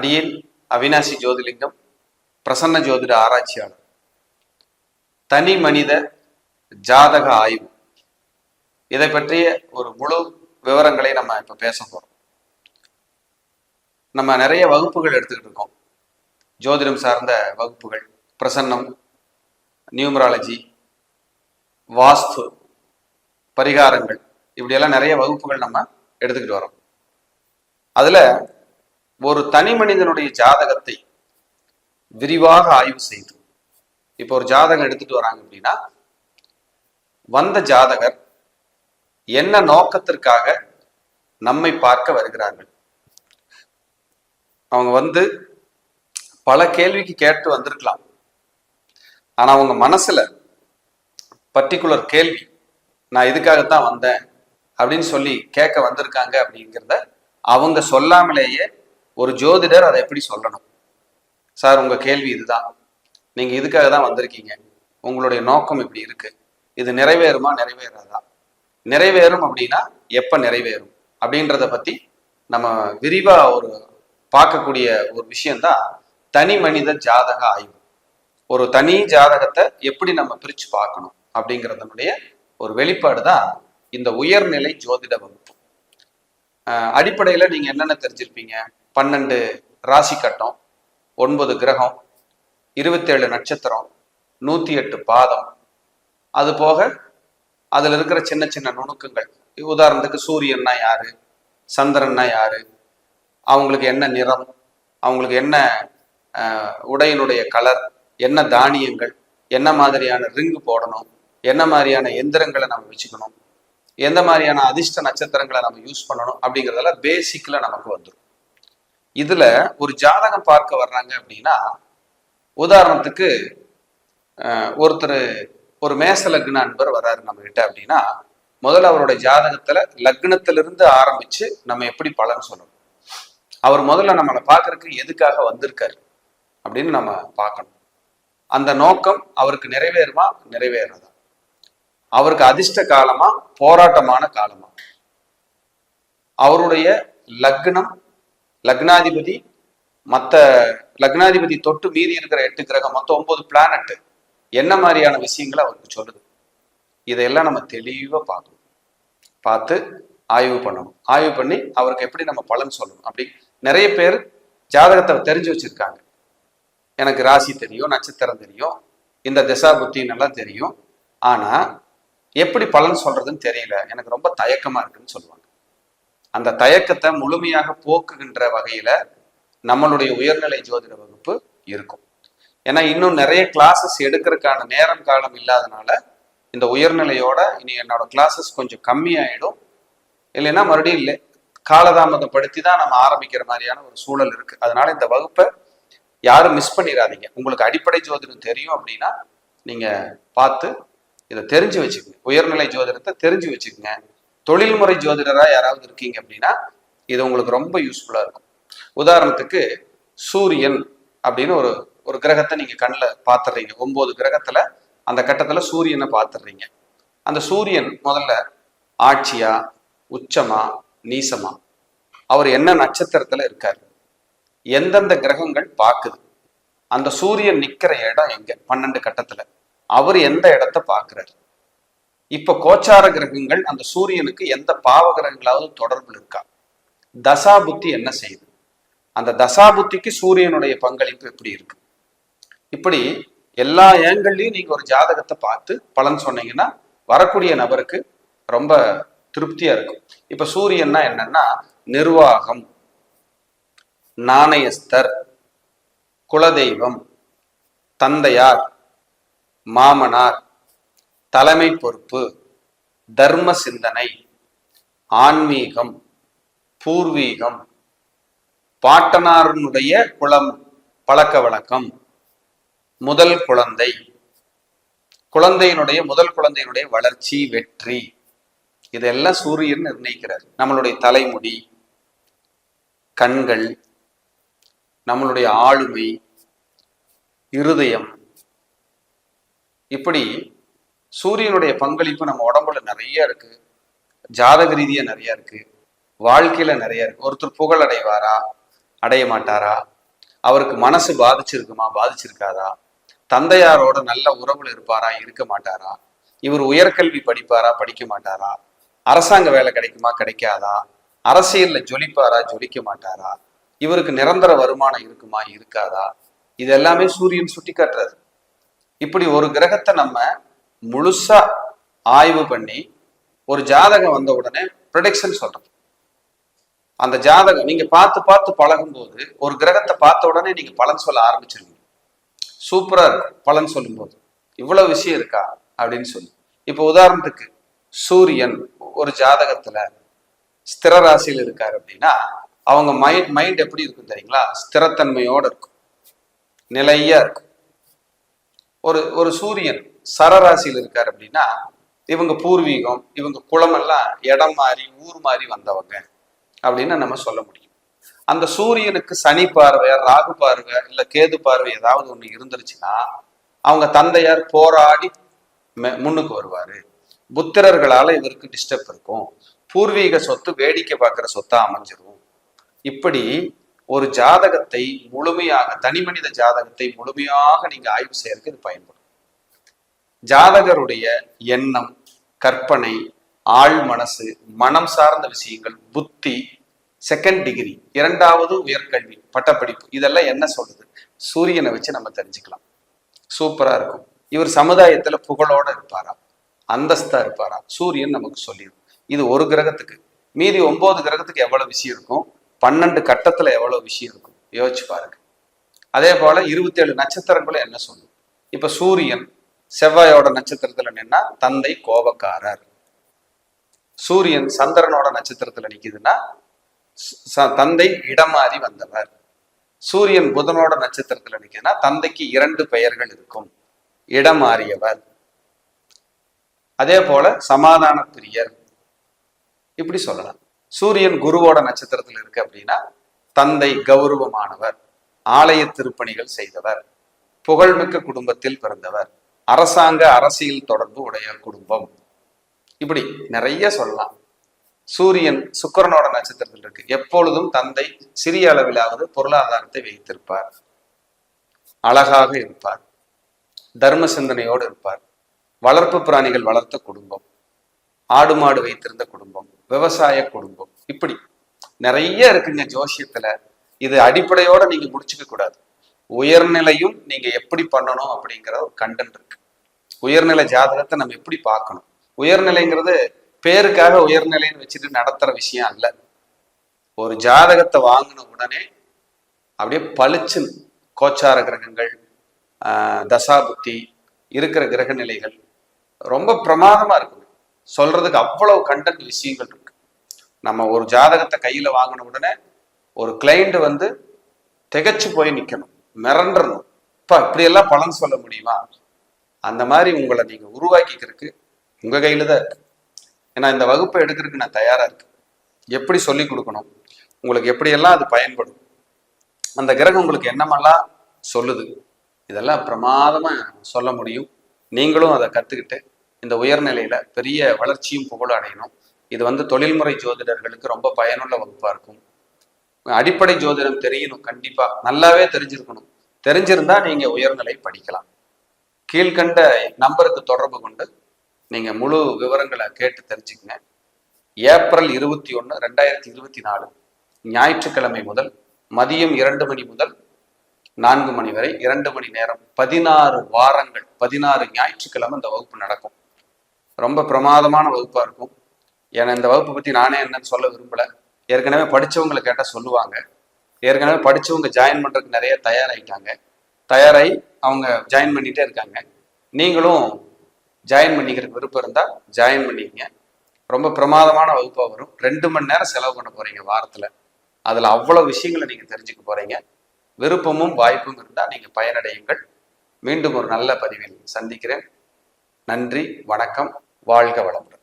அடியேன் அவினாசி ஜோதிலிங்கம், பிரசன்ன ஜோதிட ஆராய்ச்சியாளர். தனி மனித ஜாதக ஆய்வு, இதை பற்றிய ஒரு முழு விவரங்களை நம்ம இப்ப பேச போறோம். நம்ம நிறைய வகுப்புகள் எடுத்துக்கிட்டு இருக்கோம், ஜோதிடம் சார்ந்த வகுப்புகள், பிரசன்னம், நியூமராலஜி, வாஸ்து, பரிகாரங்கள், இப்படியெல்லாம் நிறைய வகுப்புகள் நம்ம எடுத்துக்கிட்டு வரோம். அதுல ஒரு தனி மனிதனுடைய ஜாதகத்தை விரிவாக ஆய்வு செய்து, இப்போ ஒரு ஜாதகம் எடுத்துட்டு வராங்க அப்படின்னா, வந்த ஜாதகர் என்ன நோக்கத்திற்காக நம்மை பார்க்க வருகிறார்கள். அவங்க வந்து பல கேள்விக்கு கேட்டு வந்திருக்கலாம், ஆனா அவங்க மனசுல பர்டிகுலர் கேள்வி, நான் இதுக்காகத்தான் வந்தேன் அப்படின்னு சொல்லி கேட்க வந்திருக்காங்க அப்படிங்கிறத அவங்க சொல்லாமலேயே ஒரு ஜோதிடர் அதை எப்படி சொல்லணும். சார், உங்க கேள்வி இதுதான், நீங்க இதுக்காக தான் வந்திருக்கீங்க, உங்களுடைய நோக்கம் இப்படி இருக்கு, இது நிறைவேறுமா நிறைவேறாதா, நிறைவேறும் அப்படின்னா எப்ப நிறைவேறும் அப்படின்றத பத்தி நம்ம விரிவா ஒரு பார்க்கக்கூடிய ஒரு விஷயம்தான் தனி மனித ஜாதக ஆய்வு. ஒரு தனி ஜாதகத்தை எப்படி நம்ம பிரிச்சு பார்க்கணும் அப்படிங்கிறதனுடைய ஒரு வெளிப்பாடு தான் இந்த உயர்நிலை ஜோதிட வகுப்பு. அடிப்படையில நீங்க என்னென்ன தெரிஞ்சிருப்பீங்க? 12 ராசி கட்டம், 9 கிரகம், 27 நட்சத்திரம், 108 பாதம், அது போக அதுல இருக்கிற சின்ன சின்ன நுணுக்கங்கள். உதாரணத்துக்கு சூரியன்னா யாரு, சந்திரன்னா யாரு, அவங்களுக்கு என்ன நிறம், அவங்களுக்கு என்ன உடையினுடைய கலர், என்ன தானியங்கள், என்ன மாதிரியான ரிங்கு போடணும், என்ன மாதிரியான எந்திரங்களை நம்ம வச்சுக்கணும், எந்த மாதிரியான அதிர்ஷ்ட நட்சத்திரங்களை நம்ம யூஸ் பண்ணணும் அப்படிங்கிறதெல்லாம் பேசிக்ல நமக்கு வந்துடும். இதுல ஒரு ஜாதகம் பார்க்க வர்றாங்க அப்படின்னா, உதாரணத்துக்கு ஒருத்தர் ஒரு மேச லக்ன அன்பர் வர்றாரு நம்ம கிட்ட அப்படின்னா, முதல்ல அவருடைய ஜாதகத்துல லக்னத்திலிருந்து ஆரம்பிச்சு நம்ம எப்படி பலன் சொல்லணும். அவர் முதல்ல நம்மளை பார்க்கறதுக்கு எதுக்காக வந்திருக்காரு அப்படின்னு நம்ம பார்க்கணும். அந்த நோக்கம் அவருக்கு நிறைவேறுமா நிறைவேறாதா, அவருக்கு அதிர்ஷ்ட காலமா போராட்டமான காலமா, அவருடைய லக்னம், லக்னாதிபதி, மற்ற லக்னாதிபதி தொட்டு மீறி இருக்கிற 8 கிரகம், மொத்தம் 9 பிளானட் என்ன மாதிரியான விஷயங்களை அவருக்கு சொல்லுது. இதையெல்லாம் நம்ம தெளிவா பார்க்கணும், பார்த்து ஆய்வு பண்ணணும். ஆய்வு பண்ணி அவருக்கு எப்படி நம்ம பலன் சொல்லணும். அப்படி நிறைய பேர் ஜாதகத்தை தெரிஞ்சு வச்சிருக்காங்க, எனக்கு ராசி தெரியும், நட்சத்திரம் தெரியும், இந்த திசா புத்தின்னு எல்லாம் தெரியும், ஆனா எப்படி பலன் சொல்றதுன்னு தெரியல, எனக்கு ரொம்ப தயக்கமா இருக்குன்னு சொல்லுவாங்க. அந்த தயக்கத்தை முழுமையாக போக்குகின்ற வகையில நம்மளுடைய உயர்நிலை ஜோதிட வகுப்பு இருக்கும். ஏன்னா இன்னும் நிறைய கிளாஸஸ் எடுக்கிறதுக்கான நேரம் காலம் இல்லாதனால இந்த உயர்நிலையோட இனி என்னோட கிளாஸஸ் கொஞ்சம் கம்மியாயிடும். இல்லைன்னா மறுபடியும் இல்லை, காலதாமதப்படுத்தி தான் நம்ம ஆரம்பிக்கிற மாதிரியான ஒரு சூழல் இருக்கு. அதனால இந்த வகுப்பை யாரும் மிஸ் பண்ணிடாதீங்க. உங்களுக்கு அடிப்படை ஜோதிடம் தெரியும் அப்படின்னா நீங்க பார்த்து இதை தெரிஞ்சு வச்சுக்கோங்க, உயர்நிலை ஜோதிடத்தை தெரிஞ்சு வச்சுக்கோங்க. தொழில்முறை ஜோதிடரா யாராவது இருக்கீங்க அப்படின்னா இது உங்களுக்கு ரொம்ப யூஸ்ஃபுல்லா இருக்கும். உதாரணத்துக்கு சூரியன் அப்படின்னு ஒரு கிரகத்தை நீங்க கண்ணில் பார்த்துடுறீங்க. 9 கிரகத்துல அந்த கட்டத்துல சூரியனை பார்த்துடுறீங்க. அந்த சூரியன் முதல்ல ஆட்சியா, உச்சமா, நீசமா, அவர் என்ன நட்சத்திரத்துல இருக்காரு, எந்தெந்த கிரகங்கள் பார்க்குது, அந்த சூரியன் நிக்கிற இடம் எங்க 12 கட்டத்துல, அவர் எந்த இடத்த பார்க்கிறார், இப்ப கோச்சார கிரகங்கள் அந்த சூரியனுக்கு எந்த பாவ கிரகங்களாவது தொடர்பு இருக்கா, தசாபுத்தி என்ன செய்யுது, அந்த தசாபுத்திக்கு சூரியனுடைய பங்களிப்பு எப்படி இருக்கு, இப்படி எல்லா ஏங்கள்லையும் நீங்க ஒரு ஜாதகத்தை பார்த்து பலன் சொன்னீங்கன்னா வரக்கூடிய நபருக்கு ரொம்ப திருப்தியா இருக்கும். இப்ப சூரியன்னா என்னன்னா நிர்வாகம், நாணயஸ்தர், குலதெய்வம், தந்தையார், மாமனார், தலைமை பொறுப்பு, தர்ம சிந்தனை, ஆன்மீகம், பூர்வீகம், பாட்டனாருடைய குலம், பழக்க வழக்கம், முதல் குழந்தை, முதல் குழந்தையினுடைய வளர்ச்சி, வெற்றி, இதெல்லாம் சூரியன் நிர்ணயிக்கிறார். நம்மளுடைய தலைமுடி, கண்கள், நம்மளுடைய ஆளுமை, இருதயம், இப்படி சூரியனுடைய பங்களிப்பு நம்ம உடம்புல நிறைய இருக்கு, ஜாதக ரீதியா நிறைய இருக்கு, வாழ்க்கையில நிறைய இருக்கு. ஒருத்தர் புகழ் அடைவாரா, அடைய மாட்டாரா, அவருக்கு மனசு பாதிச்சிருக்குமா, பாதிச்சிருக்காதா, தந்தையாரோட நல்ல உறவுல இருப்பாரா, இருக்க மாட்டாரா, இவர் உயர்கல்வி படிப்பாரா, படிக்க மாட்டாரா, அரசாங்க வேலை கிடைக்குமா, கிடைக்காதா, அரசியல்ல ஜொலிப்பாரா, ஜொலிக்க மாட்டாரா, இவருக்கு நிரந்தர வருமானம் இருக்குமா, இருக்காதா, இது எல்லாமே சூரியன் சுட்டி காட்டுறாரு. இப்படி ஒரு கிரகத்தை நம்ம முழுசா ஆய்வு பண்ணி ஒரு ஜாதகம் வந்த உடனே ப்ரொடிக்ஷன் சொல்றது. அந்த ஜாதகம் நீங்க பார்த்து பார்த்து பழகும் போது ஒரு கிரகத்தை பார்த்த உடனே நீங்க பலன் சொல்ல ஆரம்பிச்சிருவீங்க. சூப்பரா இருக்கும் பலன் சொல்லும் போது, இவ்வளவு விஷயம் இருக்கா அப்படின்னு சொல்லி. இப்போ உதாரணத்துக்கு சூரியன் ஒரு ஜாதகத்துல ஸ்திர ராசியில் இருக்காரு அப்படின்னா அவங்க மைண்ட் எப்படி இருக்கும் தெரியுங்களா? ஸ்திரத்தன்மையோட இருக்கும், நிலையா இருக்கும். ஒரு ஒரு சூரியன் சரராசியில் இருக்காரு அப்படின்னா இவங்க பூர்வீகம், இவங்க குளமெல்லாம் இடம் மாறி ஊர் மாறி வந்தவங்க அப்படின்னு நம்ம சொல்ல முடியும். அந்த சூரியனுக்கு சனி பார்வை, ராகு பார்வை, இல்ல கேது பார்வை ஏதாவது ஒண்ணு இருந்துருச்சுன்னா அவங்க தந்தையார் போராடி முன்னுக்கு வருவாரு. புத்திரர்களால இவருக்கு டிஸ்டர்ப் இருக்கும், பூர்வீக சொத்து வேடிக்கை பார்க்கிற சொத்தா அமைஞ்சிரும். இப்படி ஒரு ஜாதகத்தை முழுமையாக, தனி மனித ஜாதகத்தை முழுமையாக நீங்க ஆய்வு செய்யறதுக்கு இது பயன்படும். ஜாதகருடைய எண்ணம், கற்பனை, ஆழ் மனசு, மனம் சார்ந்த விஷயங்கள், புத்தி, செகண்ட் டிகிரி, இரண்டாவது உயர்கல்வி பட்டப்படிப்பு, இதெல்லாம் என்ன சொல்றது? சூரியனை வச்சு நம்ம தெரிஞ்சுக்கலாம். சூப்பரா இருக்கும். இவர் சமுதாயத்துல புகழோட இருப்பாரா, அந்தஸ்தா இருப்பாரா, சூரியன் நமக்கு சொல்லிடும். இது ஒரு கிரகத்துக்கு. மீதி 9 கிரகத்துக்கு எவ்வளவு விஷயம் இருக்கும், 12 கட்டத்துல எவ்வளவு விஷயம் இருக்கும் யோசிச்சு பாருங்க. அதே போல 27 நட்சத்திரங்களும் என்ன சொல்லும். இப்ப சூரியன் செவ்வாயோட நட்சத்திரத்துல நின்னா தந்தை கோபக்காரர். சூரியன் சந்திரனோட நட்சத்திரத்துல நிக்குதுன்னா தந்தை இடமாறி வந்தவர். சூரியன் புதனோட நட்சத்திரத்துல நிக்குதுன்னா தந்தைக்கு 2 பெயர்கள் இருக்கும், இடமாறியவர். அதே போல சமாதான பிரியர், இப்படி சொல்லலாம். சூரியன் குருவோட நட்சத்திரத்தில் இருக்கு அப்படின்னா தந்தை கௌரவமானவர், ஆலய திருப்பணிகள் செய்தவர், புகழ்மிக்க குடும்பத்தில் பிறந்தவர், அரசாங்க அரசியல் தொடர்பு உடைய குடும்பம், இப்படி நிறைய சொல்லலாம். சூரியன் சுக்கிரனோட நட்சத்திரத்தில் இருக்கு, எப்பொழுதும் தந்தை சிறிய அளவிலாவது பொருளாதாரத்தை வைத்திருப்பார், அழகாக இருப்பார், தர்ம சிந்தனையோடு இருப்பார், வளர்ப்பு பிராணிகள் வளர்த்த குடும்பம், ஆடு மாடு வைத்திருந்த குடும்பம், விவசாய குடும்பம், இப்படி நிறைய இருக்குங்க ஜோசியத்துல. இது அடிப்படையோட நீங்க முடிச்சுக்க கூடாது. உயர்நிலையும் நீங்க எப்படி பண்ணணும் அப்படிங்கிற ஒரு கண்டென்ட் இருக்கு. உயர்நிலை ஜாதகத்தை நம்ம எப்படி பார்க்கணும். உயர்நிலைங்கிறது பேருக்காக உயர்நிலைன்னு வச்சுட்டு நடத்துற விஷயம் அல்ல. ஒரு ஜாதகத்தை வாங்கின உடனே அப்படியே பளிச்சு கோச்சார கிரகங்கள், தசாபுத்தி, இருக்கிற கிரக நிலைகள் ரொம்ப பிரமாதமா இருக்கும். சொல்றதுக்கு அவ்வளவு கண்டென்ட் விஷயங்கள் இருக்கு. நம்ம ஒரு ஜாதகத்தை கையில வாங்கின உடனே ஒரு கிளைண்ட் வந்து திகச்சு போய் நிக்கணும், மிரண்டணும். இப்படியெல்லாம் பலன் சொல்ல முடியுமா? அந்த மாதிரி உங்களை நீங்க உருவாக்கிக்கிறதுக்கு உங்க கையில தான் இருக்கு. ஏன்னா இந்த வகுப்பை எடுக்கிறதுக்கு நான் தயாரா இருக்கு. எப்படி சொல்லி கொடுக்கணும், உங்களுக்கு எப்படியெல்லாம் அது பயன்படும், அந்த கிரகம் உங்களுக்கு என்னமெல்லாம் சொல்லுது, இதெல்லாம் பிரமாதமா சொல்ல முடியும். நீங்களும் அதை கத்துக்கிட்டு இந்த உயர்நிலையில பெரிய வளர்ச்சியும் புகழும் அடையணும். இது வந்து தொழில்முறை ஜோதிடர்களுக்கு ரொம்ப பயனுள்ள வகுப்பா இருக்கும். அடிப்படை ஜோதிடம் தெரியணும், கண்டிப்பா நல்லாவே தெரிஞ்சிருக்கணும். தெரிஞ்சிருந்தா நீங்க உயர்நிலை படிக்கலாம். கீழ்கண்ட நம்பருக்கு தொடர்பு கொண்டு நீங்க முழு விவரங்களை கேட்டு தெரிஞ்சுக்கங்க. ஏப்ரல் 21, 2024 ஞாயிற்றுக்கிழமை முதல் மதியம் 2 மணி முதல் 4 மணி வரை 2 மணி நேரம் 16 வாரங்கள் 16 ஞாயிற்றுக்கிழமை இந்த வகுப்பு நடக்கும். ரொம்ப பிரமாதமான வகுப்பா இருக்கும். ஏன்னா இந்த வகுப்பை பத்தி நானே என்னன்னு சொல்ல விரும்பல. ஏற்கனவே படிச்சவங்களை கேட்டா சொல்லுவாங்க. ஏற்கனவே படிச்சவங்க ஜாயின் பண்றதுக்கு நிறைய தயாராகி அவங்க ஜாயின் பண்ணிட்டே இருக்காங்க. நீங்களும் ஜாயின் பண்ணிக்கிறதுக்கு விருப்பம் இருந்தா ஜாயின் பண்ணிக்கங்க. ரொம்ப பிரமாதமான வகுப்பா வரும். 2 மணி நேரம் செலவு பண்ண போறீங்க வாரத்துல. அதுல அவ்வளவு விஷயங்களை நீங்க தெரிஞ்சுக்க போறீங்க. விருப்பமும் வாய்ப்பும் இருந்தா நீங்க பயனடையுங்கள். மீண்டும் ஒரு நல்ல பதிவில் சந்திக்கிறேன். நன்றி, வணக்கம், வாழ்க வளமுடன்.